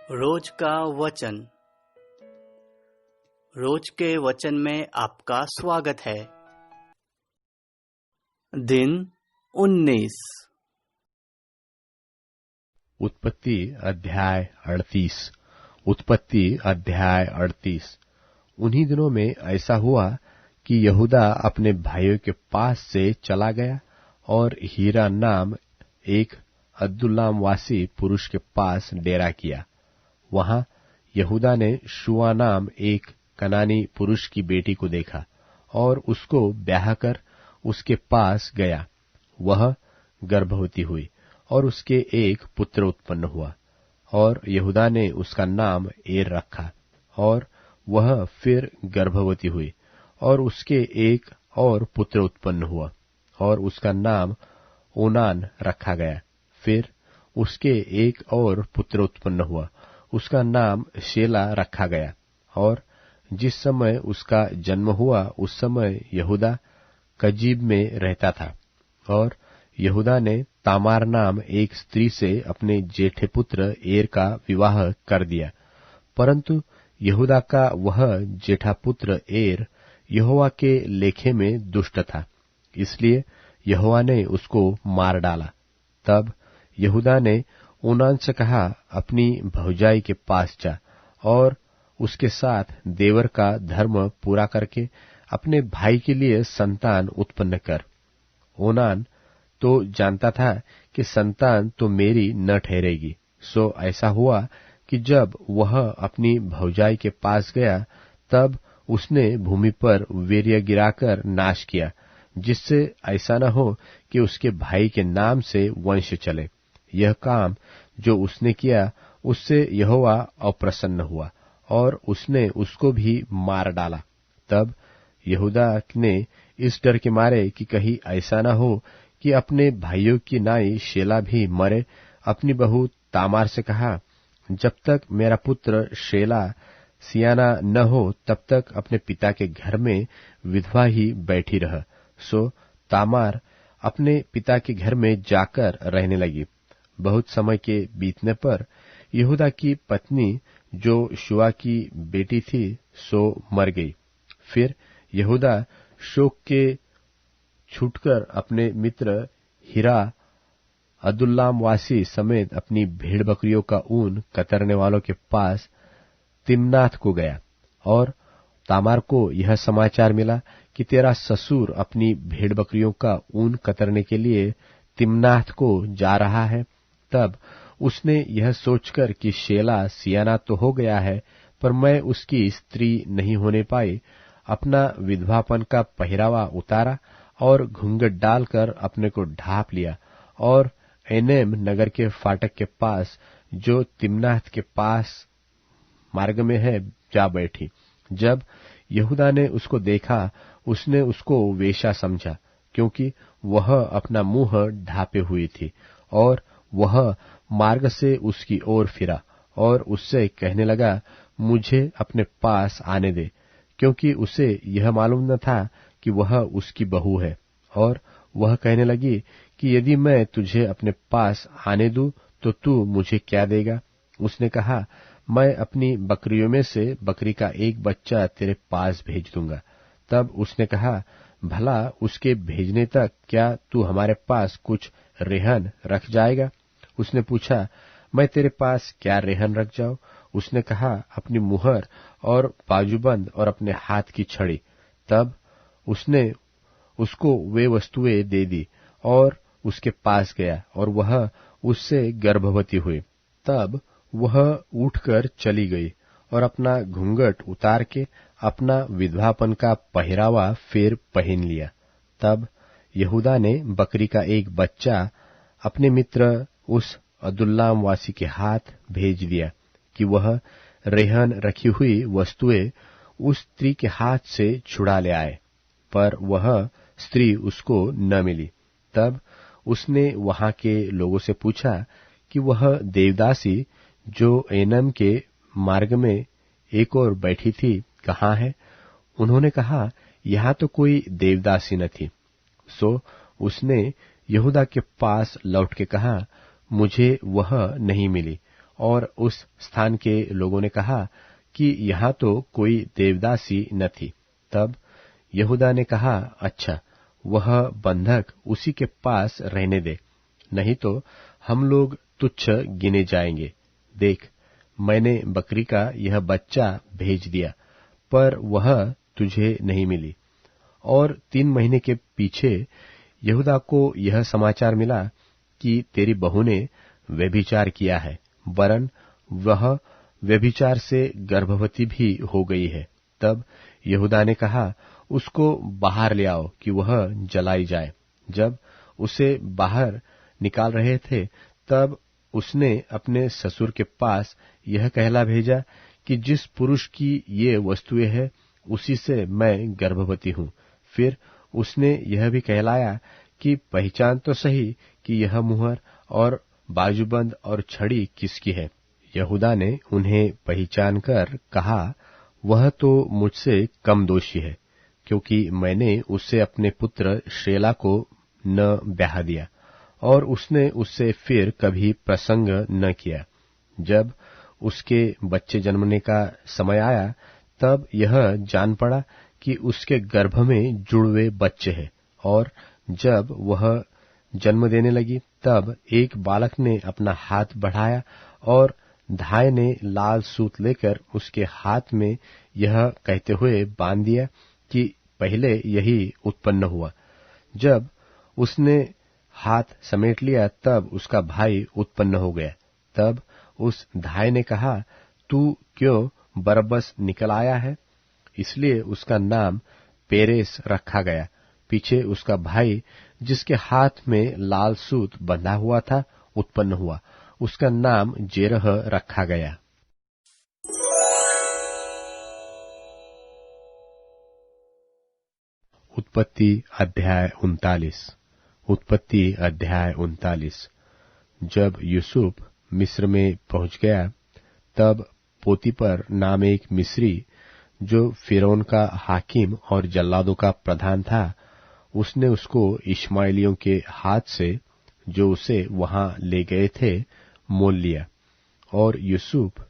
रोज का वचन। रोज के वचन में आपका स्वागत है। दिन 19। उत्पत्ति अध्याय 38। उत्पत्ति अध्याय 38। उन्हीं दिनों में ऐसा हुआ कि यहूदा अपने भाइयों के पास से चला गया और हीरा नाम एक अदुल्लामवासी पुरुष के पास डेरा किया। वहां यहूदा ने शुआ नाम एक कनानी पुरुष की बेटी को देखा और उसको ब्याह कर उसके पास गया। वह गर्भवती हुई और उसके एक पुत्र उत्पन्न हुआ और यहूदा ने उसका नाम एर रखा। और वह फिर गर्भवती हुई और उसके एक और पुत्र उत्पन्न हुआ और उसका नाम ओनान रखा गया। फिर उसके एक और पुत्र उत्पन्न हुआ, उसका नाम शेला रखा गया। और जिस समय उसका जन्म हुआ उस समय यहूदा कजीब में रहता था। और यहूदा ने तामार नाम एक स्त्री से अपने जेठे पुत्र एर का विवाह कर दिया। परंतु यहूदा का वह जेठा पुत्र एर यहोवा के लेखे में दुष्ट था, इसलिए यहोवा ने उसको मार डाला। तब यहूदा ने ओनान से कहा, अपनी भौजाई के पास जा और उसके साथ देवर का धर्म पूरा करके अपने भाई के लिए संतान उत्पन्न कर। ओनान तो जानता था कि संतान तो मेरी न ठहरेगी। सो ऐसा हुआ कि जब वह अपनी भौजाई के पास गया तब उसने भूमि पर वीर्य गिराकर नाश किया, जिससे ऐसा न हो कि उसके भाई के नाम से वंश चले। यह काम जो उसने किया उससे यहोवा अप्रसन्न हुआ और उसने उसको भी मार डाला। तब यहूदा ने इस डर के मारे कि कहीं ऐसा न हो कि अपने भाइयों की नाई शेला भी मरे, अपनी बहू तामार से कहा, जब तक मेरा पुत्र शेला सियाना न हो तब तक अपने पिता के घर में विधवा ही बैठी रह। सो तामार अपने पिता के घर में जाकर रहने लगी। बहुत समय के बीतने पर यहूदा की पत्नी जो शुआ की बेटी थी सो मर गई। फिर यहूदा शोक के छूटकर अपने मित्र हीरा अदुल्लामवासी समेत अपनी भेड़ बकरियों का ऊन कतरने वालों के पास तिम्नाथ को गया। और तामार को यह समाचार मिला कि तेरा ससुर अपनी भेड़ बकरियों का ऊन कतरने के लिए तिम्नाथ को जा रहा है। तब उसने यह सोचकर कि शेला सियाना तो हो गया है, पर मैं उसकी स्त्री नहीं होने पाई, अपना विधवापन का पहरावा उतारा और घूंघट डालकर अपने को ढांप लिया और एनेम नगर के फाटक के पास जो तिम्नाथ के पास मार्ग में है जा बैठी। जब यहूदा ने उसको देखा उसने उसको वेश्या समझा, क्योंकि वह अपना मुंह ढांपे हुई थी। और वह मार्ग से उसकी ओर फिरा और उससे कहने लगा, मुझे अपने पास आने दे, क्योंकि उसे यह मालूम न था कि वह उसकी बहू है। और वह कहने लगी कि यदि मैं तुझे अपने पास आने दूं तो तू मुझे क्या देगा? उसने कहा, मैं अपनी बकरियों में से बकरी का एक बच्चा तेरे पास भेज दूंगा। तब उसने कहा, भला उसके भेजने तक क्या तू हमारे पास कुछ रेहन रख जाएगा? उसने पूछा, मैं तेरे पास क्या रेहन रख जाऊं? उसने कहा, अपनी मुहर और बाजूबंद और अपने हाथ की छड़ी। तब उसने उसको वे वस्तुएं दे दी और उसके पास गया और वह उससे गर्भवती हुई। तब वह उठकर चली गई और अपना घूंघट उतार के अपना विधवापन का पहरावा फिर पहन लिया। तब यहूदा ने बकरी का एक बच्चा अपने मित्र उस अदुल्लामवासी के हाथ भेज दिया कि वह रेहन रखी हुई वस्तुएं उस स्त्री के हाथ से छुड़ा ले आए, पर वह स्त्री उसको न मिली। तब उसने वहां के लोगों से पूछा कि वह देवदासी जो एनम के मार्ग में एक और बैठी थी कहाँ है? उन्होंने कहा, यहाँ तो कोई देवदासी न थी। सो उसने यहूदा के पास लौट के कहा, मुझे वह नहीं मिली। और उस स्थान के लोगों ने कहा कि यहाँ तो कोई देवदासी न थी। तब यहूदा ने कहा, अच्छा, वह बंधक उसी के पास रहने दे, नहीं तो हम लोग तुच्छ गिने जाएंगे। देख, मैंने बकरी का यह बच्चा भेज दिया, पर वह तुझे नहीं मिली। और 3 महीने के पीछे यहूदा को यह समाचार मिला कि तेरी बहू ने व्यभिचार किया है, वरन वह व्यभिचार से गर्भवती भी हो गई है। तब यहूदा ने कहा, उसको बाहर ले आओ कि वह जलाई जाए। जब उसे बाहर निकाल रहे थे, तब उसने अपने ससुर के पास यह कहला भेजा कि जिस पुरुष की ये वस्तुएं हैं, उसी से मैं गर्भवती हूँ। फिर उसने यह भी कहलाया कि पहचान तो सही कि यह मुहर और बाजूबंद और छड़ी किसकी है। यहूदा ने उन्हें पहचान कर कहा, वह तो मुझसे कम दोषी है, क्योंकि मैंने उससे अपने पुत्र शेला को न ब्याह दिया, और उसने उससे फिर कभी प्रसंग न किया। जब उसके बच्चे जन्मने का समय आया, तब यह जान पड़ा कि उसके गर्भ में जुड़वे बच्चे हैं। और जब वह जन्म देने लगी, तब एक बालक ने अपना हाथ बढ़ाया और धाय ने लाल सूत लेकर उसके हाथ में यह कहते हुए बांध दिया कि पहले यही उत्पन्न हुआ। जब उसने हाथ समेट लिया, तब उसका भाई उत्पन्न हो गया। तब उस धाय ने कहा, तू क्यों बरब्बस निकल आया है? इसलिए उसका नाम पेरेस रखा गया। पीछे उसका भाई, जिसके हाथ में लाल सूत बंधा हुआ था, उत्पन्न हुआ। उसका नाम जेरह रखा गया। उत्पत्ति अध्याय 39। उत्पत्ति अध्याय 39। जब यूसुफ मिस्र में पहुंच गया, तब पोतीपर नाम एक मिस्री, जो फिरौन का हाकिम और जल्लादों का प्रधान था, उसने उसको इश्माएलियों के हाथ से, जो उसे वहां ले गए थे, मोल लिया। और यूसुफ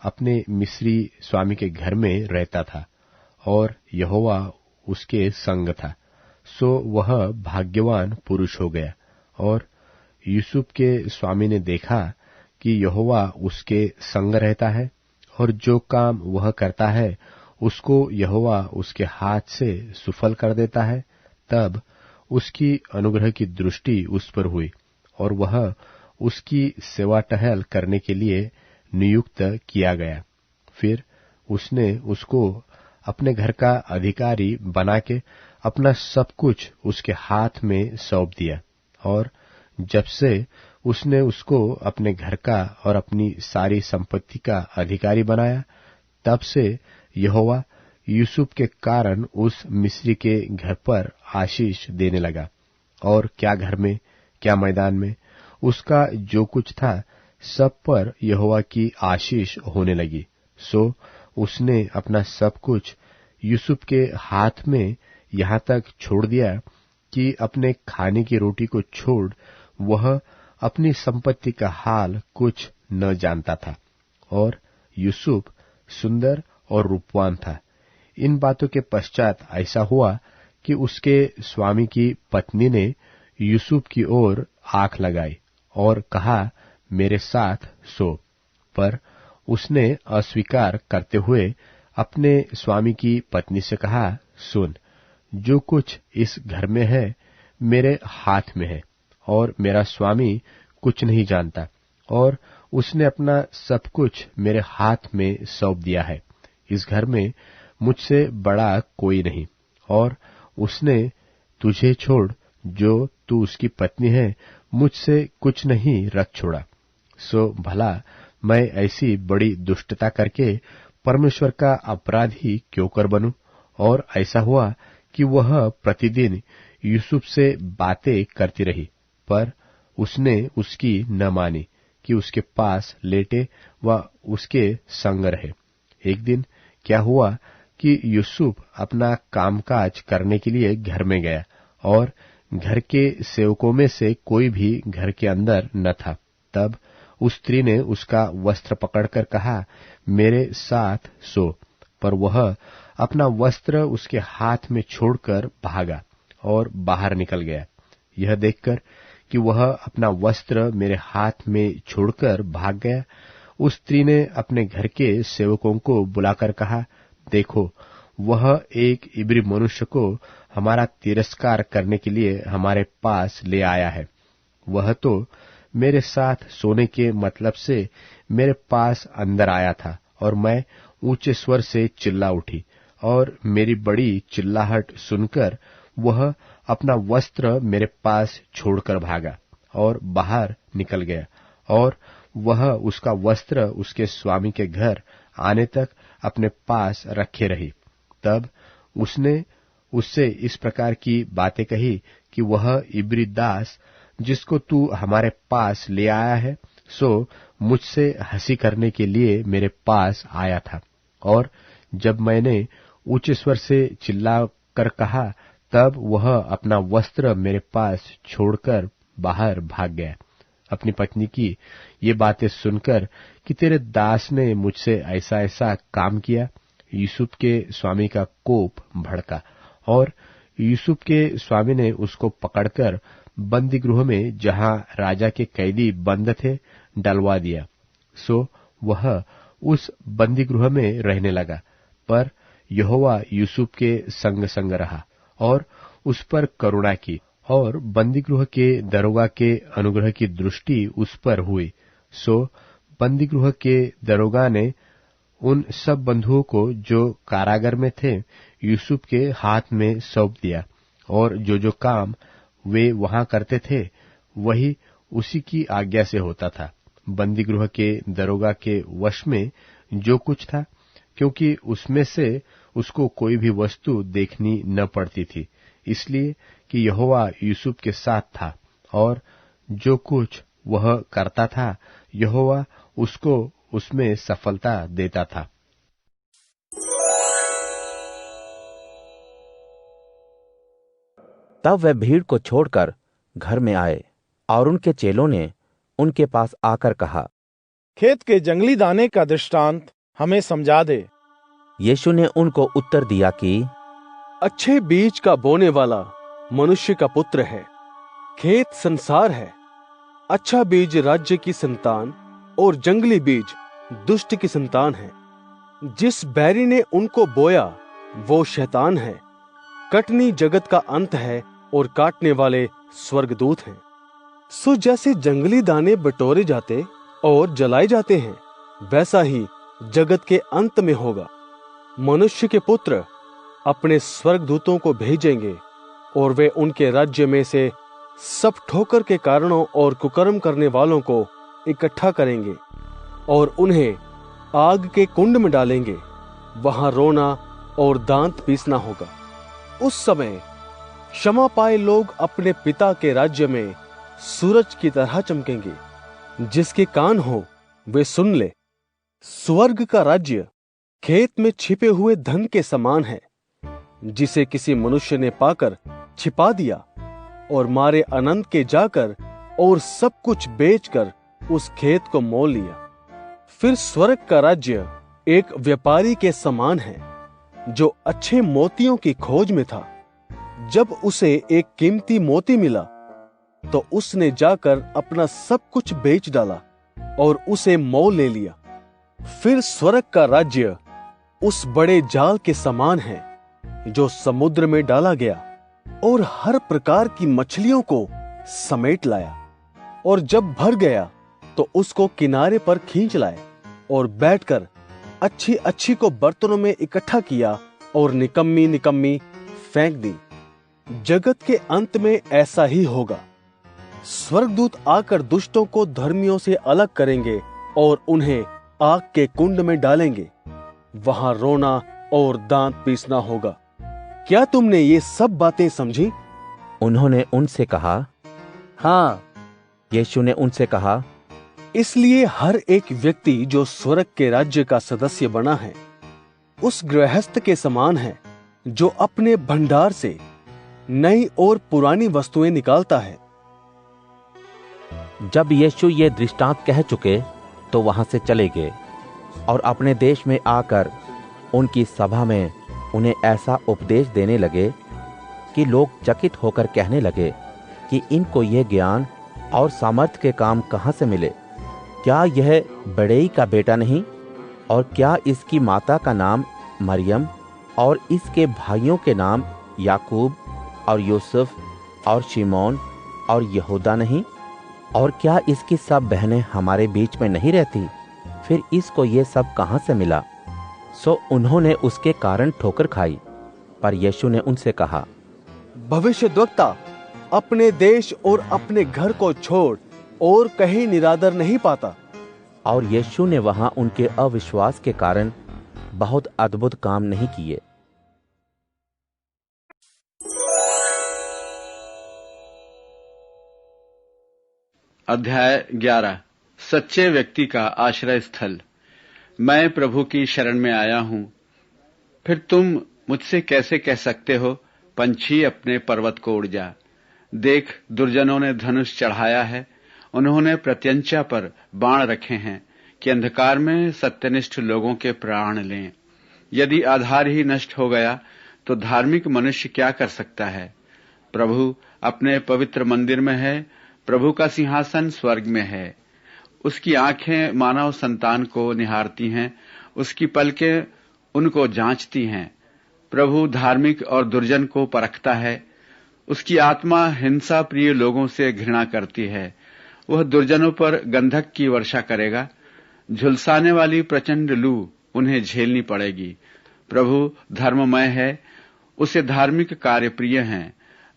अपने मिस्री स्वामी के घर में रहता था, और यहोवा उसके संग था, सो वह भाग्यवान पुरुष हो गया। और यूसुफ के स्वामी ने देखा कि यहोवा उसके संग रहता है, और जो काम वह करता है उसको यहोवा उसके हाथ से सुफल कर देता है। तब उसकी अनुग्रह की दृष्टि उस पर हुई, और वह उसकी सेवा टहल करने के लिए नियुक्त किया गया। फिर उसने उसको अपने घर का अधिकारी बना के अपना सब कुछ उसके हाथ में सौंप दिया। और जब से उसने उसको अपने घर का और अपनी सारी संपत्ति का अधिकारी बनाया, तब से यहोवा यूसुफ के कारण उस मिस्री के घर पर आशीष देने लगा। और क्या घर में, क्या मैदान में, उसका जो कुछ था, सब पर यहोवा की आशीष होने लगी। सो उसने अपना सब कुछ यूसुफ के हाथ में यहाँ तक छोड़ दिया कि अपने खाने की रोटी को छोड़ वह अपनी संपत्ति का हाल कुछ न जानता था। और यूसुफ सुंदर और रूपवान था। इन बातों के पश्चात ऐसा हुआ कि उसके स्वामी की पत्नी ने यूसुफ की ओर आंख लगाई और कहा, मेरे साथ सो। पर उसने अस्वीकार करते हुए अपने स्वामी की पत्नी से कहा, सुन, जो कुछ इस घर में है मेरे हाथ में है, और मेरा स्वामी कुछ नहीं जानता, और उसने अपना सब कुछ मेरे हाथ में सौंप दिया है। इस घर में मुझसे बड़ा कोई नहीं, और उसने तुझे छोड़, जो तू उसकी पत्नी है, मुझसे कुछ नहीं रख छोड़ा। सो भला मैं ऐसी बड़ी दुष्टता करके परमेश्वर का अपराधी क्यों कर बनूं? और ऐसा हुआ कि वह प्रतिदिन यूसुफ से बातें करती रही, पर उसने उसकी न मानी कि उसके पास लेटे व उसके संग रहे। एक दिन क्या हुआ कि यूसुफ अपना कामकाज करने के लिए घर में गया, और घर के सेवकों में से कोई भी घर के अंदर न था। तब उस स्त्री ने उसका वस्त्र पकड़कर कहा, मेरे साथ सो। पर वह अपना वस्त्र उसके हाथ में छोड़कर भागा और बाहर निकल गया। यह देखकर कि वह अपना वस्त्र मेरे हाथ में छोड़कर भाग गया, उस स्त्री ने अपने घर के सेवकों को बुलाकर कहा, देखो, वह एक इब्री मनुष्य को हमारा तिरस्कार करने के लिए हमारे पास ले आया है। वह तो मेरे साथ सोने के मतलब से मेरे पास अंदर आया था, और मैं ऊंचे स्वर से चिल्ला उठी, और मेरी बड़ी चिल्लाहट सुनकर वह अपना वस्त्र मेरे पास छोड़कर भागा और बाहर निकल गया, और वह उसका वस्त्र उसके स्वामी के घर आने तक अपने पास रखे रही। तब उसने उससे इस प्रकार की बातें कही कि वह इब्री दास जिसको तू हमारे पास ले आया है, सो मुझसे हंसी करने के लिए मेरे पास आया था। और जब मैंने ऊंचे स्वर से चिल्ला कर कहा, तब वह अपना वस्त्र मेरे पास छोड़कर बाहर भाग गया। अपनी पत्नी की ये बातें सुनकर कि तेरे दास ने मुझसे ऐसा ऐसा काम किया, यूसुफ के स्वामी का कोप भड़का, और यूसुफ के स्वामी ने उसको पकड़कर बंदी गृह में, जहां राजा के कैदी बंद थे, डलवा दिया। सो वह उस बंदी गृह में रहने लगा। पर यहोवा यूसुफ के संग संग रहा और उस पर करुणा की, और बंदीगृह के दरोगा के अनुग्रह की दृष्टि उस पर हुई। सो बंदीगृह के दरोगा ने उन सब बंधुओं को जो कारागार में थे यूसुफ के हाथ में सौंप दिया, और जो जो काम वे वहां करते थे वही उसी की आज्ञा से होता था। बंदीगृह के दरोगा के वश में जो कुछ था, क्योंकि उसमें से उसको कोई भी वस्तु देखनी न पड़ती थी, इसलिए कि यहोवा यूसुफ के साथ था, और जो कुछ वह करता था यहोवा उसको उसमें सफलता देता था। तब वे भीड़ को छोड़कर घर में आए, और उनके चेलों ने उनके पास आकर कहा, खेत के जंगली दाने का दृष्टांत हमें समझा दे। यीशु ने उनको उत्तर दिया कि अच्छे बीज का बोने वाला मनुष्य का पुत्र है। खेत संसार है। अच्छा बीज राज्य की संतान और जंगली बीज दुष्ट की संतान है। जिस बैरी ने उनको बोया वो शैतान है। कटनी जगत का अंत है और काटने वाले स्वर्गदूत हैं। सो जैसे जंगली दाने बटोरे जाते और जलाए जाते हैं, वैसा ही जगत के अंत में होगा। मनुष्य के पुत्र अपने स्वर्गदूतों को भेजेंगे, और वे उनके राज्य में से सब ठोकर के कारणों और कुकर्म करने वालों को इकट्ठा करेंगे और उन्हें आग के कुंड में डालेंगे। वहां रोना और दांत पीसना होगा। उस समय क्षमा पाए लोग अपने पिता के राज्य में सूरज की तरह चमकेंगे। जिसके कान हो वे सुन ले। स्वर्ग का राज्य खेत में छिपे हुए धन के समान है, जिसे किसी मनुष्य ने पाकर छिपा दिया, और मारे अनंत के जाकर और सब कुछ बेचकर उस खेत को मोल लिया। फिर स्वर्ग का राज्य एक व्यापारी के समान है, जो अच्छे मोतियों की खोज में था। जब उसे एक कीमती मोती मिला, तो उसने जाकर अपना सब कुछ बेच डाला और उसे मोल ले लिया। फिर स्वर्ग का राज्य उस बड़े जाल के समान है, जो समुद्र में डाला गया और हर प्रकार की मछलियों को समेट लाया। और जब भर गया तो उसको किनारे पर खींच लाए और बैठकर अच्छी अच्छी को बर्तनों में इकट्ठा किया और निकम्मी निकम्मी फेंक दी। जगत के अंत में ऐसा ही होगा। स्वर्गदूत आकर दुष्टों को धर्मियों से अलग करेंगे और उन्हें आग के कुंड में डालेंगे। वहां रोना और दांत पीसना होगा। क्या तुमने ये सब बातें समझी? उन्होंने उनसे कहा, हाँ। यीशु ने उनसे कहा, इसलिए हर एक व्यक्ति जो स्वर्ग के राज्य का सदस्य बना है, उस गृहस्थ के समान है, जो अपने भंडार से नई और पुरानी वस्तुएं निकालता है। जब यीशु ये दृष्टांत कह चुके तो वहां से चले गए और अपने देश में आकर उनकी सभा में उन्हें ऐसा उपदेश देने लगे कि लोग चकित होकर कहने लगे कि इनको यह ज्ञान और सामर्थ्य के काम कहाँ से मिले। क्या यह बड़ेई का बेटा नहीं? और क्या इसकी माता का नाम मरियम और इसके भाइयों के नाम याकूब और यूसुफ और शिमोन और यहूदा नहीं? और क्या इसकी सब बहनें हमारे बीच में नहीं रहती? फिर इसको ये सब कहाँ से मिला? सो उन्होंने उसके कारण ठोकर खाई। पर यीशु ने उनसे कहा, भविष्यद्वक्ता अपने देश और अपने घर को छोड़ और कहीं निरादर नहीं पाता। और यीशु ने वहां उनके अविश्वास के कारण बहुत अद्भुत काम नहीं किए। अध्याय 11। सच्चे व्यक्ति का आश्रय स्थल। मैं प्रभु की शरण में आया हूं। फिर तुम मुझसे कैसे कह सकते हो, पंछी अपने पर्वत को उड़ जा। देख, दुर्जनों ने धनुष चढ़ाया है, उन्होंने प्रत्यंचा पर बाण रखे हैं कि अंधकार में सत्यनिष्ठ लोगों के प्राण लें। यदि आधार ही नष्ट हो गया तो धार्मिक मनुष्य क्या कर सकता है? प्रभु अपने पवित्र मंदिर में है, प्रभु का सिंहासन स्वर्ग में है। उसकी आंखें मानव संतान को निहारती हैं, उसकी पलकें उनको जांचती हैं। प्रभु धार्मिक और दुर्जन को परखता है। उसकी आत्मा हिंसा प्रिय लोगों से घृणा करती है। वह दुर्जनों पर गंधक की वर्षा करेगा। झुलसाने वाली प्रचंड लू उन्हें झेलनी पड़ेगी। प्रभु धर्ममय है, उसे धार्मिक कार्य प्रिय हैं।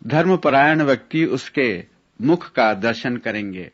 धर्मपरायण व्यक्ति उसके मुख का दर्शन करेंगे।